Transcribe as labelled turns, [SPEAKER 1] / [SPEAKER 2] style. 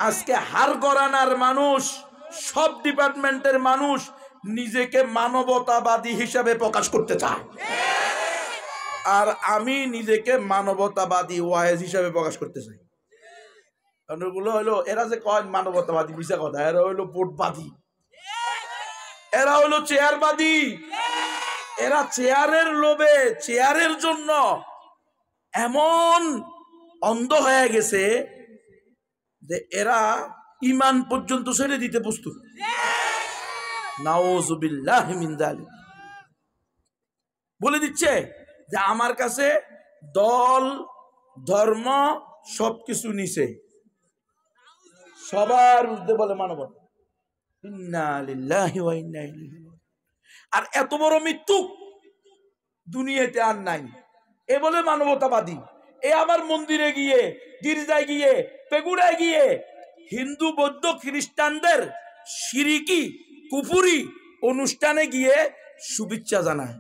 [SPEAKER 1] আজকে হার গড়ানার মানুষ, সব ডিপার্টমেন্টের মানুষ নিজেকে মানবতাবাদী হিসাবে প্রকাশ করতে চায়, আর আমি নিজেকে মানবতাবাদী ওয়াইজ হিসাবে প্রকাশ করতে চাই। গুলো হইলো এরা যে কয় মানবতাবাদী, মিশা কথা, এরা হইলো ভোটবাদী, এরা হইলো চেয়ারবাদী। এরা চেয়ারের লোভে, চেয়ারের জন্য এমন অন্ধ হয়ে গেছে যে এরা ঈমান পর্যন্ত ছেড়ে দিতে প্রস্তুত। নাউযুবিল্লাহি মিন যালিক। বলে দিচ্ছে যে আমার কাছে দল ধর্ম সবকিছু নিছে, সবার ঊর্ধ্বে বলে মানবতা। ইন্না লিল্লাহি ওয়া ইন্না ইলাইহি রাজিউন। আর এত বড় মৃত্যু দুনিয়াতে আর নাই। এ বলে মানবতাবাদী। এ আবার মন্দিরে গিয়ে, গির্জায় গিয়ে, পেগুড়ায় গিয়ে হিন্দু বৌদ্ধ খ্রিস্টানদের শিরিকি কুফুরি অনুষ্ঠানে গিয়ে শুভেচ্ছা জানায়।